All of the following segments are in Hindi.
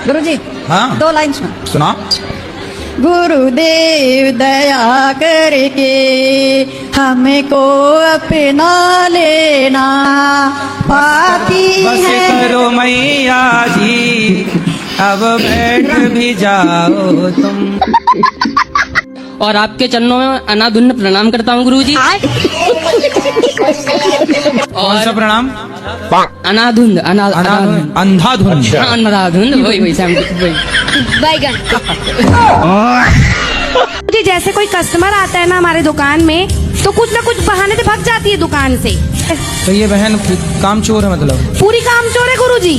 गुरुजी हाँ 2 लाइन सुना। सुना। गुरुदेव दया करके हमको अपना लेना, पापी बस है। करो मैया जी, अब बैठ भी जाओ तुम। और आपके चरणों में अनाधुन प्रणाम करता हूँ गुरुजी। कौन सा प्रणाम? अनाधुन अंधाधुन। अनाधुन वही बैगन। जी जैसे कोई कस्टमर आता है ना हमारे दुकान में, तो कुछ ना कुछ बहाने से भाग जाती है दुकान से। तो ये बहन काम चोर है मतलब? पूरी काम चोर है गुरुजी।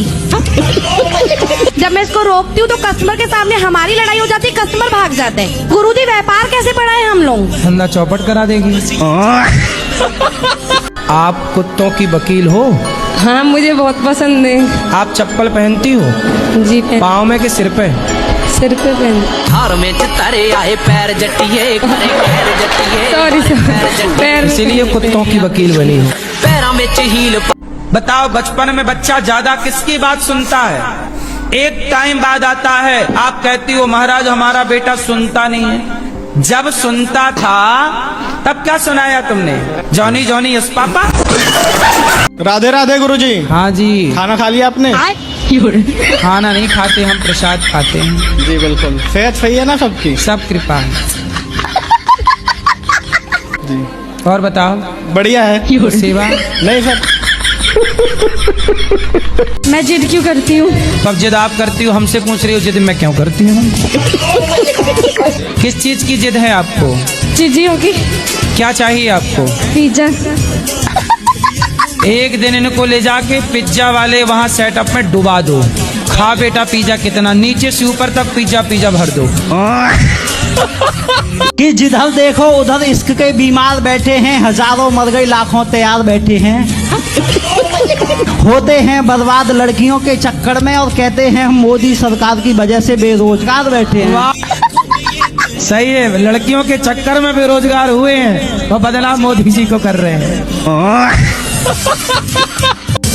जब मैं इसको रोकती हूँ तो कस्टमर के सामने हमारी लड़ाई हो जाती है, कस्टमर भाग जाते हैं। गुरुजी व्यापार कैसे बढ़ाए हम लोग? धंधा चौपट करा देगी। आप कुत्तों की वकील हो? हाँ मुझे बहुत पसंद है। आप चप्पल पहनती हो? जी पाँव में कि सिर पे? सिर पे पहन। हार में चितारे आए पैर जटिए, पैर जटिए। सॉरी पैर। इसीलिए कुत्तों की वकील बनी हो। पैरों में हील। बताओ बचपन में बच्चा ज्यादा किसकी बात सुनता है? एक टाइम बाद आता है आप कहती हो महाराज हमारा बेटा सुनता नहीं है। जब सुनता था तब क्या सुनाया तुमने? Johnny Johnny yes papa. Radhe Radhe गुरुजी। हाँ जी। खाना खा लिया आपने? खाना नहीं खाते हम, प्रसाद खाते हैं। जी बिल्कुल। सेहत सही है ना सबकी? सब कृपा है जी। और बताओ। बढ़िया है। सेवा नहीं सर। मैं जिद क्यों करती हूँ? कब जिद आप करती हो? हमसे पूछ रही हो जिद मैं क्यों करती हूँ? किस चीज की जिद है आपको? चीजियों की। क्या चाहिए आपको? पिज्जा। एक दिन इनको ले जाके पिज्जा वाले वहाँ सेटअप में डुबा दो। खा बेटा पिज्जा, कितना नीचे से ऊपर तक पिज्जा पिज्जा भर दो। कि जिधर देखो उधर इश्क के बीमार बैठे हैं, हजारों मर गई लाखों तैयार बैठे हैं। होते हैं बर्बाद लड़कियों के चक्कर में और कहते हैं हम मोदी सरकार की वजह से बेरोजगार बैठे हैं। सही है, लड़कियों के चक्कर में बेरोजगार हुए हैं और बदनाम मोदी जी को कर रहे हैं।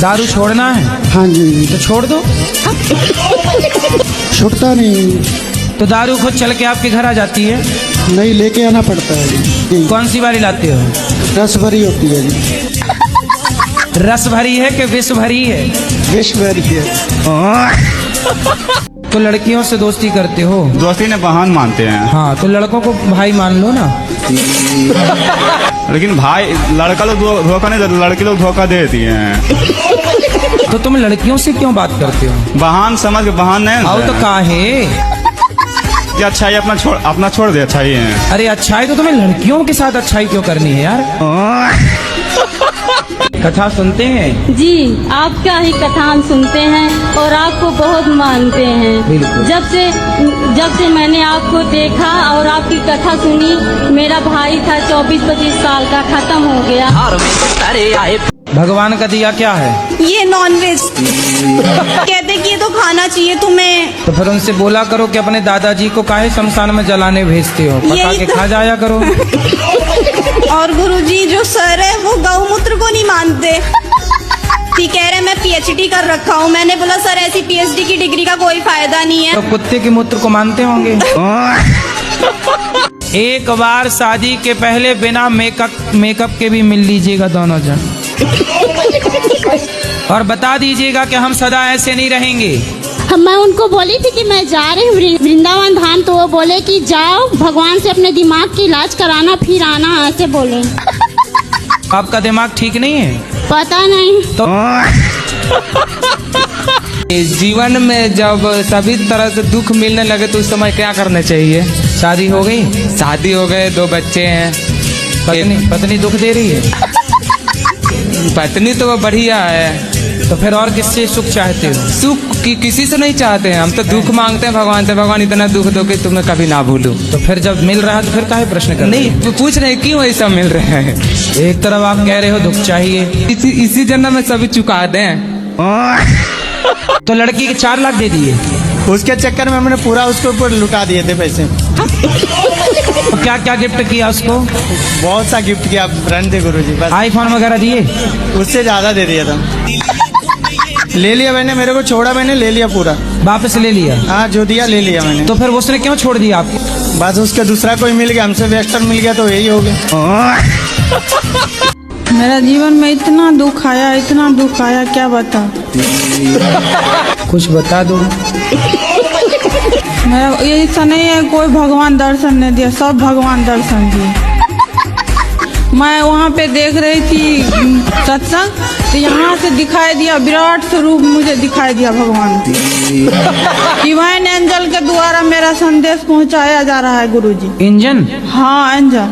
दारू छोड़ना है? हाँ जी। तो छोड़ दो। छुटता नहीं। तो दारू खुद चल के आपके घर आ जाती है? नहीं, लेके आना पड़ता है जी। कौन सी बारी लाते हो? रस भरी होती है जी। रस भरी है कि विष भरी है? विष भरी है। तो लड़कियों से दोस्ती करते हो? दोस्ती ने बहान मानते हैं। हाँ तो लड़कों को भाई मान लो ना। लेकिन भाई लड़का लोग धोखा नहीं देते, लड़की लोग धोखा देती हैं। तो तुम लड़कियों से क्यों बात करते हो? बहान समझ के बहान नहीं। आओ तो काहे? क्या अच्छाई अपना छोड़ दे अच्छाई है। अरे अच्छाई तो तुम्हें लड़कियों के साथ अच्छाई क्यों करनी है यार? कथा सुनते हैं? जी आपका ही कथा हम सुनते हैं और आपको बहुत मानते हैं। बिल्कुल। जब से मैंने आपको देखा और आपकी कथा सुनी, मेरा भाई था 24-25 साल का, खत्म हो गया। हार में चितारे आए। भगवान का दिया क्या है? ये नॉनवेज। कहते कि ये तो खाना चाहिए तुम्हें। तो फिर उनसे बोला करो कि अपने दादाजी को काहे शमशान में जलाने भेजते हो, पका के खा जाया करो। और गुरुजी जो सर है वो गौमूत्र को नहीं मानते। कह रहे मैं पीएचडी कर रखा हूँ। मैंने बोला सर ऐसी पीएचडी की डिग्री का कोई फायदा नहीं है। तो कुत्ते के मूत्र को मानते होंगे। एक बार शादी के पहले बिना मेकअप के भी मिल लीजिएगा दोनों जन, और बता दीजिएगा कि हम सदा ऐसे नहीं रहेंगे। मैं उनको बोली थी कि मैं जा रही हूँ वृंदावन धाम, तो वो बोले कि जाओ भगवान से अपने दिमाग की इलाज कराना फिर आना, ऐसे बोले। आपका दिमाग ठीक नहीं है? पता नहीं। तो जीवन में जब सभी तरह से दुख मिलने लगे तो उस समय क्या करना चाहिए? शादी हो गई? शादी हो गए, 2 बच्चे हैं। पत्नी दुख दे रही है? पत्नी तो वो बढ़िया है। तो फिर और किससे सुख चाहते हो? सुख किसी से नहीं चाहते हैं, हम तो दुख मांगते हैं भगवान से। भगवान इतना दुख दो कि तुम्हें कभी ना भूलूं। तो फिर जब मिल रहा है तो फिर काहे प्रश्न कर रहे हो? नहीं पूछ रहे क्यों ऐसा मिल रहा है? एक तरफ आप कह रहे हो दुख चाहिए, इसी जन्म में सभी चुका दें। तो लड़की के 4 लाख दे दिए? उसके चक्कर में हमने पूरा उसके ऊपर लुटा दिए थे पैसे। तो क्या क्या गिफ्ट किया उसको? बहुत सा गिफ्ट किया, ब्रांड थे गुरुजी। बस आईफोन वगैरह दिए? उससे ज्यादा दे दिया था। ले लिया मैंने, मेरे को छोड़ा मैंने, ले लिया पूरा। वापस ले लिया? हाँ, जो दिया ले लिया मैंने। तो फिर उसने क्यों छोड़ दिया आपको? बस उसका दूसरा कोई मिल गया, हमसे बेस्टर मिल गया तो यही हो गया। मेरा जीवन में इतना दुख आया क्या बता। कुछ बता दो। मेरा ये ऐसा नहीं है कोई भगवान दर्शन नहीं दिया, सब भगवान दर्शन दिए। मैं वहाँ पे देख रही थी सत्संग, तो यहाँ से दिखाई दिया विराट स्वरूप, मुझे दिखाई दिया भगवान डिवाइन एंजल के द्वारा मेरा संदेश पहुँचाया जा रहा है गुरुजी। इंजन? हाँ, एंजल।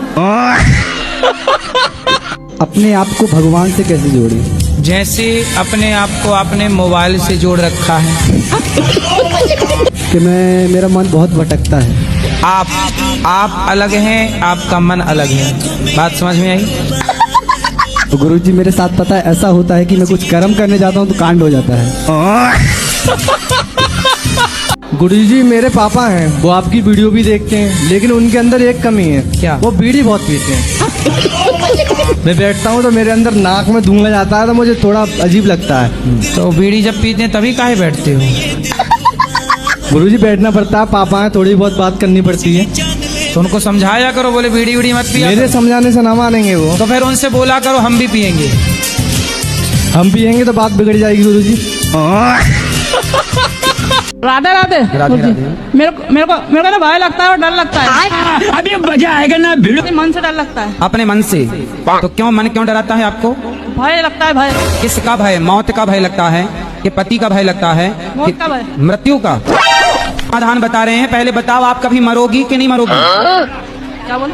अपने आप को भगवान से कैसे जोड़े? जैसे अपने आप को आपने मोबाइल से जोड़ रखा है कि मेरा मन बहुत भटकता है। आप अलग हैं, आपका मन अलग है। बात समझ में आई? तो गुरुजी मेरे साथ पता है ऐसा होता है कि मैं कुछ कर्म करने जाता हूँ तो कांड हो जाता है। गुरुजी मेरे पापा हैं, वो आपकी वीडियो भी देखते हैं, लेकिन उनके अंदर एक कमी है। क्या? वो बीड़ी बहुत पीते हैं। मैं बैठता हूँ तो मेरे अंदर नाक में धुआं जाता है, तो मुझे थोड़ा अजीब लगता है। तो बीड़ी जब पीते हैं तभी काहे बैठते हो? गुरुजी बैठना पड़ता है, पापा है, थोड़ी बहुत बात करनी पड़ती है। तो उनको समझाया करो, बोले बीड़ी उड़ी मत पिया। मेरे समझाने से ना मानेंगे वो। तो फिर उनसे बोला करो हम भी पियेंगे। हम पियेंगे तो बात बिगड़ जाएगी गुरुजी। राधे राधे। मेरे को ना भय लगता है और डर लगता है। अभी मजा आएगा ना, भीड़ मन से डर लगता है। अपने मन से? तो क्यों मन क्यों डराता है आपको? भय लगता है। भय किसका भय? मौत का भय लगता है कि पति का भय लगता है? मौत का भय। मृत्यु का? समाधान बता रहे हैं, पहले बताओ आप कभी मरोगी कि नहीं मरोगी? क्या बोल?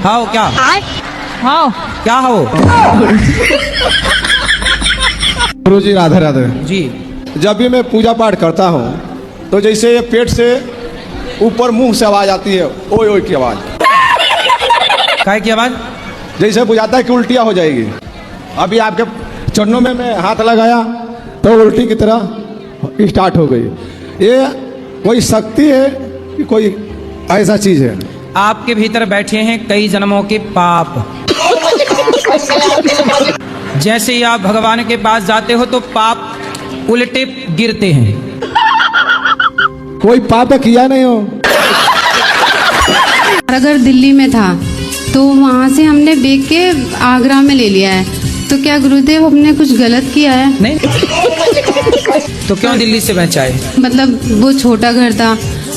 हाँ क्या? हाँ क्या हो? गुरुजी राधे राधे जी। जब भी मैं पूजा पाठ करता हूँ तो जैसे पेट से ऊपर मुंह से आवाज आती है, ओए ओए की आवाज। काय की आवाज? जैसे बुझाता है कि उल्टियाँ हो जाएगी। अभी आपके चरणों में मैं हाथ लगाया तो उल्टी की तरह स्टार्ट हो गई। ये कोई शक्ति है कि कोई ऐसा चीज है? आपके भीतर बैठे हैं कई जन्मों के पाप। जैसे ही आप भगवान के पास जाते हो तो पाप उल्टे गिरते हैं। कोई पाप किया नहीं हो। अगर दिल्ली में था तो वहाँ से हमने बेच के आगरा में ले लिया है, तो क्या गुरुदेव हमने कुछ गलत किया है? नहीं। तो क्यों दिल्ली से बचाए? मतलब वो छोटा घर था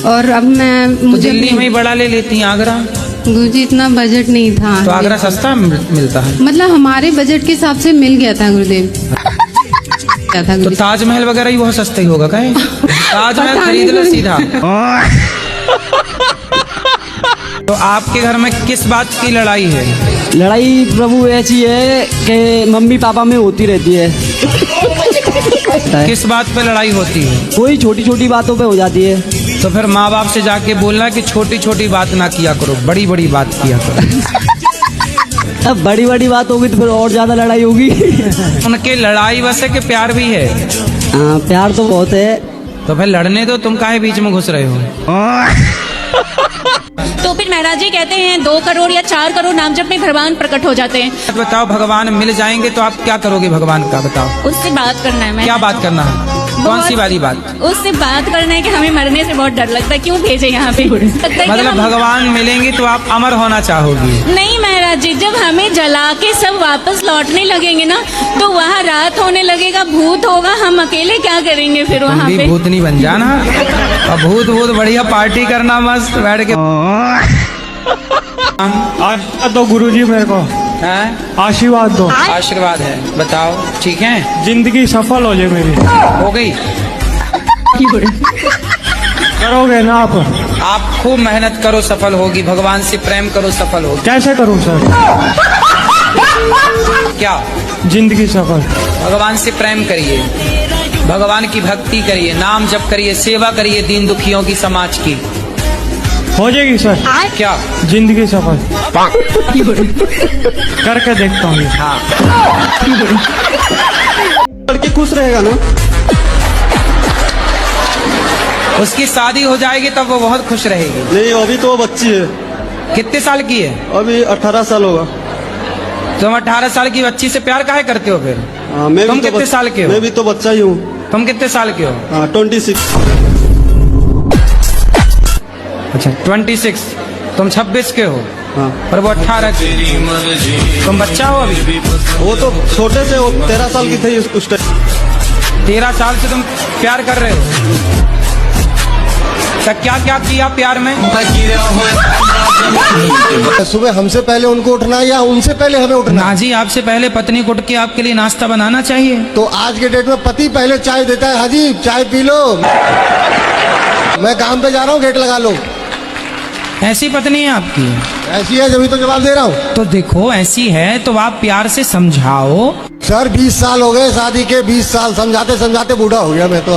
और अब मैं तो दिल्ली में ही बड़ा ले लेती हैं आगरा। गुरुजी इतना बजट नहीं था। तो आगरा सस्ता मिलता है? मतलब हमारे बजट के हिसाब से मिल गया था गुरुदेव। तो ताजमहल वगैरह ही बहुत सस्ता ही होगा क्या? ताजमहल खरीद लो सीधा। तो आपके घर में किस बात की लड़ाई है? लड़ाई प्रभु ऐसी है कि मम्मी पापा में होती रहती है। किस बात पे लड़ाई होती है? कोई छोटी छोटी बातों पे हो जाती है। तो फिर माँ बाप से जाके बोलना कि छोटी छोटी बात ना किया करो, बड़ी बड़ी बात किया करो। अब बड़ी बड़ी बात होगी तो फिर और ज्यादा लड़ाई होगी। उनके लड़ाई बस है कि प्यार भी है? हाँ, प्यार तो बहुत है। तो फिर लड़ने दो, तुम काहे बीच में घुस रहे हो? तो फिर महाराज जी कहते हैं 2 करोड़ या 4 करोड़ नाम जप में भगवान प्रकट हो जाते हैं। बताओ, भगवान मिल जाएंगे तो आप क्या करोगे भगवान का? बताओ। उससे बात करना है। मैं क्या बात करना है? कौन सी वाली बात? उससे बात करना है कि हमें मरने से बहुत डर लगता है, क्यों भेजे यहाँ पे? मतलब भगवान मिलेंगे तो आप अमर होना चाहोगी? नहीं महाराज जी, जब हमें जला के सब वापस लौटने लगेंगे ना तो वहाँ रात होने लगेगा, भूत होगा, हम अकेले क्या करेंगे फिर वहाँ पे? भूत नहीं बन जाना और भूत बढ़िया पार्टी करना मस्त बैठ के। तो गुरुजी मेरे को आशीर्वाद दो। आशीर्वाद है, बताओ। ठीक है, जिंदगी सफल हो जाए मेरी। हो गई? करोगे ना आप खूब मेहनत करो, सफल होगी। भगवान से प्रेम करो, सफल होगी। कैसे करूं सर? क्या? जिंदगी सफल। भगवान से प्रेम करिए, भगवान की भक्ति करिए, नाम जप करिए, सेवा करिए दीन दुखियों की, समाज की। हो जाएगी सर। क्या? जिंदगी सफल। करके देखता हूँ। हाँ। लड़की खुश रहेगा ना? उसकी शादी हो जाएगी तब वो बहुत खुश रहेगी। नहीं, अभी तो बच्ची है। कितने साल की है? अभी 18 साल होगा। तुम 18 साल की बच्ची से प्यार काहे करते हो फिर? मैं तुम भी तो कितने साल के हो? मैं भी तो बच्चा ही हूँ। तुम कितने साल के हो? 26। अच्छा 26, तुम 26 के हो। हाँ। और वो 18 की। तुम बच्चा हो अभी? वो तो छोटे से, वो 13 साल की थी उस टाइम। 13 साल से तुम प्यार कर रहे हो? तो क्या क्या किया प्यार में? सुबह हमसे पहले उनको उठना या उनसे पहले हमें उठना? ना जी, आपसे पहले पत्नी को उठ के आपके लिए नाश्ता बनाना चाहिए। तो आज के डेट में पति पहले चाय देता है। हाजी चाय पी लो, मैं काम पे जा रहा हूँ, गेट लगा लो। ऐसी पत्नी है आपकी? ऐसी है, जब तो जवाब दे रहा हूँ। तो देखो ऐसी है तो आप प्यार से समझाओ। सर 20 साल हो गए शादी के, 20 साल समझाते समझाते बूढ़ा हो गया मैं तो।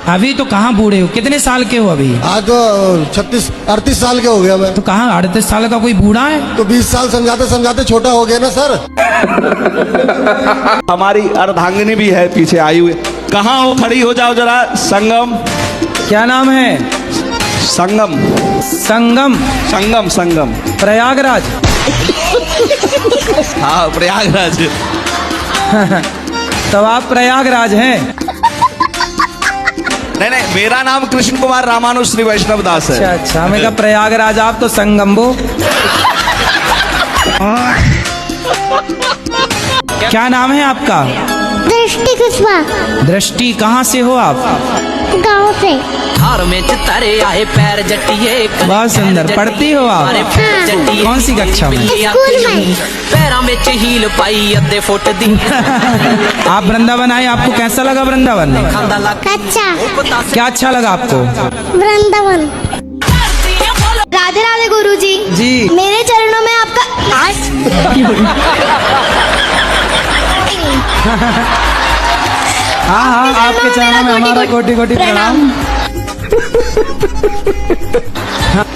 अभी तो कहाँ बूढ़े हो, कितने साल के हो अभी? आज तो 38 साल के हो गया मैं। तो कहाँ 38 साल का कोई बूढ़ा है? तो 20 साल समझाते समझाते छोटा हो गया ना सर। हमारी अर्धांगिनी भी है पीछे आई हुई। कहाँ हो, खड़ी हो जाओ जरा। संगम। क्या नाम है? संगम। संगम? संगम संगम। प्रयागराज? हाँ प्रयागराज। तो आप प्रयागराज हैं? नहीं, मेरा नाम कृष्ण कुमार रामानुज श्री वैष्णव दास है। अच्छा, हमें कहा प्रयागराज, आप तो संगम्बो। क्या नाम है आपका? दृष्टि कुशवाहा। दृष्टि, कहाँ से हो आप? गाँव से। हार में चितारे आए पैर जटिए। बहुत सुंदर। पढ़ती हो आप? कौन सी कक्षा में? स्कूल में। पैरों में हील पाई अद्धे फुट दी। आप वृंदावन आए, आपको कैसा लगा वृंदावन? अच्छा। क्या अच्छा लगा आपको? वृंदावन। राधे राधे गुरुजी। जी। मेरे चरणों में आपका हाँ, आपके चरणों में हमारा कोटि कोटि प्रणाम।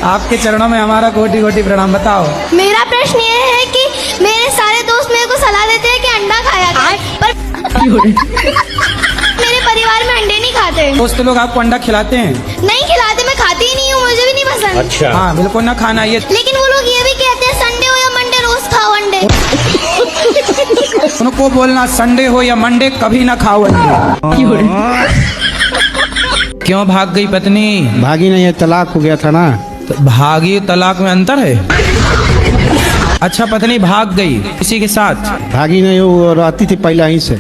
आपके चरणों में हमारा कोटि कोटि प्रणाम। बताओ। मेरा प्रश्न ये है कि मेरे सारे दोस्त मेरे को सलाह देते हैं कि अंडा खाया कर, पर मेरे परिवार में अंडे नहीं खाते। दोस्त लोग आपको अंडा खिलाते हैं? नहीं खिलाते, मैं खाती ही नहीं हूँ, मुझे भी नहीं पसंद। अच्छा। हाँ बिल्कुल ना खाना ये। लेकिन वो लोग ये भी कहते हैं संडे हो या मंडे रोज खाओ अंडे। उनको बोलना संडे हो या मंडे कभी ना खाओ अंडे। क्यों भाग गई पत्नी? भागी नहीं है, तलाक हो गया था ना। तो भागी तलाक में अंतर है? अच्छा, पत्नी भाग गई, किसी के साथ? भागी नहीं, वो रहती थी पहले ही से।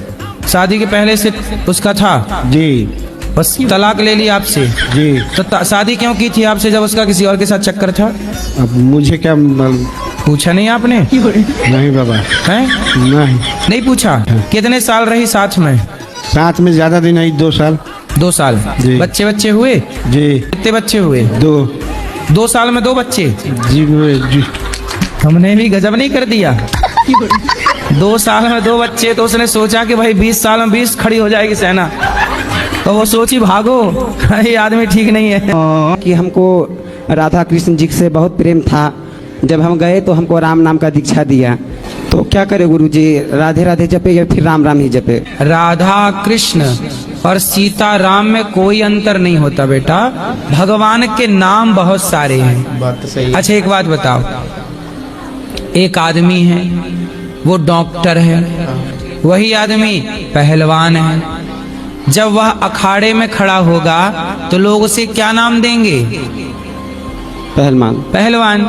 शादी के पहले से उसका था? जी। बस तलाक ले ली आपसे? जी। तो शादी क्यों की थी आपसे जब उसका किसी और के साथ चक्कर था? अब मुझे क्या पूछा नहीं आपने? नहीं बाबा। हैं? नहीं पूछा। कितने साल रही साथ में? साथ में ज्यादा दिन नहीं, 2 साल। 2 साल। जी। बच्चे हुए? जी। कितने बच्चे हुए? 2। 2 साल में 2 बच्चे? जी जी। हमने भी गजब नहीं कर दिया। 2 साल में 2 बच्चे, तो उसने सोचा कि भाई 20 साल में 20 खड़ी हो जाएगी सेना, तो वो सोची भागो, ये आदमी ठीक नहीं है। कि हमको राधा कृष्ण जी से बहुत प्रेम था। जब हम गए तो हमको राम नाम का दीक्षा दिया, तो क्या करे गुरुजी, राधे राधे जपे या फिर राम राम ही जपे? राधा कृष्ण और सीता राम में कोई अंतर नहीं होता बेटा, भगवान के नाम बहुत सारे हैं। बात तो सही। अच्छा एक बात बताओ, एक आदमी है वो डॉक्टर है, वही आदमी पहलवान है, जब वह अखाड़े में खड़ा होगा तो लोग उसे क्या नाम देंगे? पहलवान। पहलवान।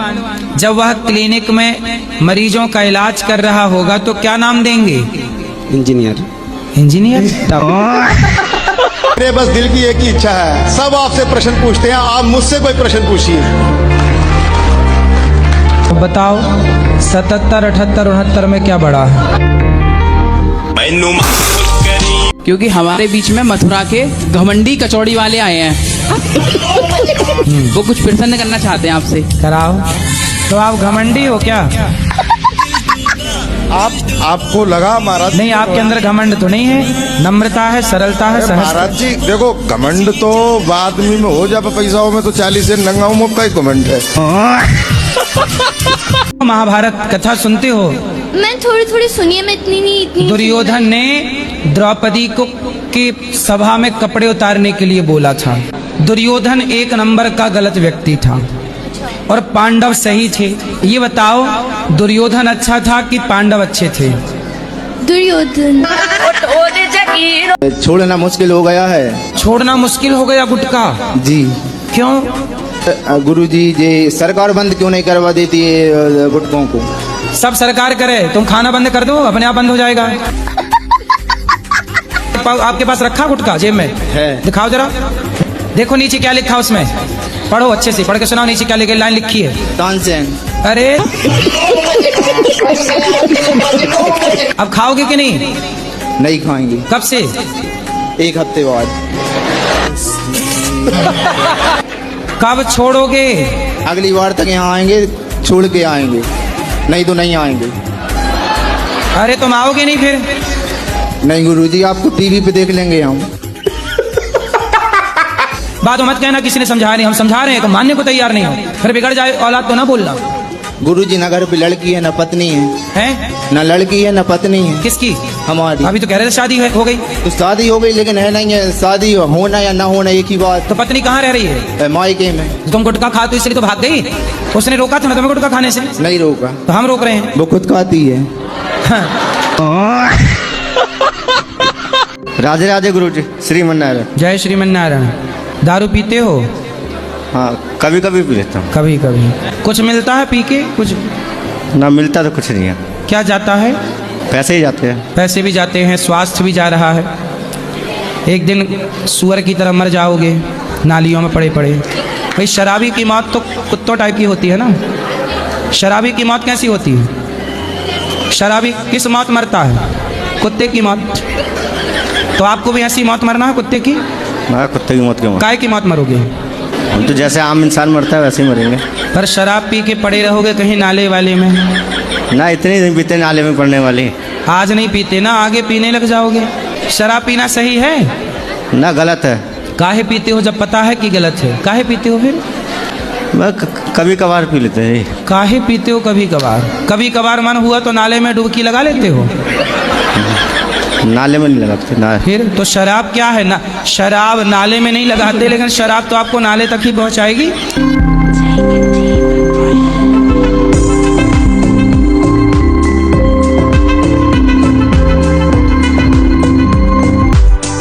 जब वह क्लिनिक में मरीजों का इलाज कर रहा होगा तो क्या नाम देंगे? इंजीनियर। इंजीनियर। मेरे बस दिल की एक ही इच्छा है, सब आपसे प्रश्न पूछते हैं, आप मुझसे कोई प्रश्न पूछिए। बताओ 77, 78, 69 में क्या बढ़ा है? क्योंकि हमारे बीच में मथुरा के घमंडी कचौड़ी वाले आए हैं। वो कुछ प्रसन्न करना चाहते हैं आपसे। कराओ। तो आप घमंडी हो क्या? आपको लगा महाराज? नहीं, आपके अंदर घमंड तो नहीं है, नम्रता है, सरलता है, महाराज जी देखो, घमंड तो आदमी में हो जाए, पैसा में तो 40 से नंगाओं में का ही घमंड है। महाभारत कथा सुनते हो? मैं थोड़ी थोड़ी सुनिए, मैं इतनी दुर्योधन ने द्रौपदी को की सभा में कपड़े उतारने के लिए बोला था। दुर्योधन 1 नंबर का गलत व्यक्ति था और पांडव सही थे। ये बताओ दुर्योधन अच्छा था कि पांडव अच्छे थे? दुर्योधन। छोड़ना मुश्किल हो गया है। छोड़ना मुश्किल हो गया गुटखा? जी। क्यों? गुरुजी ये सरकार बंद क्यों नहीं करवा देती है गुटकों को? सब सरकार करे, तुम खाना बंद कर दो, अपने आप बंद हो जाएगा। आपके पास रखा गुटखा जेब में है? दिखाओ जरा, देखो नीचे क्या लिखा उसमें, पढ़ो अच्छे से, पढ़ के सुनाओ नीचे क्या लिखा, लाइन लिखी है। तानसेन। अरे अब खाओगे कि नहीं? नहीं खाएंगे। कब से? 1 हफ्ते बाद। कब छोड़ोगे? अगली बार तक यहाँ आएंगे, छोड़ के आएंगे, नहीं तो नहीं आएंगे। अरे तुम आओगे नहीं फिर? नहीं गुरुजी, आपको टीवी पे देख लेंगे हम। बात मत कहना किसी ने समझाया नहीं, हम समझा रहे हैं तो मानने को तैयार नहीं हो, फिर बिगड़ जाए औलाद तो ना बोलना। गुरुजी ना घर पे लड़की है ना पत्नी है, ना लड़की है ना पत्नी है। किसकी? हमारी। अभी तो कह रहे थे शादी हो गई। तो शादी हो गई लेकिन है नहीं है, शादी होना या ना होना एक ही बात। तो पत्नी कहाँ रह रही है? मायके में। तुम गुटखा खा तो इसलिए तो भाग गई? उसने रोका था ना तुम्हें गुटखा खाने से? नहीं रोका। तो हम रोक रहे हैं। वो खुद खाती है। राधे राधे गुरुजी। श्रीमन्नारायण। जय श्रीमन्नारायण। दारू पीते हो? हाँ कभी कभी पी लेता हूँ। कभी कभी। कुछ मिलता है पी के? कुछ ना मिलता तो कुछ नहीं है। क्या जाता है? पैसे ही जाते हैं। पैसे भी जाते हैं, स्वास्थ्य भी जा रहा है। एक दिन सुअर की तरह मर जाओगे नालियों में पड़े पड़े। भाई शराबी की मौत तो कुत्तों टाइप की होती है ना। शराबी की मौत कैसी होती है? शराबी किस मौत मरता है? कुत्ते की मौत। तो आपको भी ऐसी मौत मरना है कुत्ते की? कुत्ते की मौत क्यों? काय की मौत मरोगे? हम तो जैसे आम इंसान मरता है वैसे ही मरेंगे। पर शराब पी के पड़े रहोगे कहीं नाले वाले में? ना इतने नहीं पीते नाले में पड़ने वाले। आज नहीं पीते ना, आगे पीने लग जाओगे। शराब पीना सही है ना गलत है? काहे पीते हो जब पता है कि गलत है? काहे पीते हो फिर? कभी कभार पी लेते हैं। काहे पीते हो कभी कभार? कभी कभार मन हुआ तो नाले में डुबकी लगा लेते हो? नाले में नहीं लगाते ना। फिर तो शराब क्या है ना? शराब नाले में नहीं लगाते, लेकिन शराब तो आपको नाले तक ही पहुंचाएगी।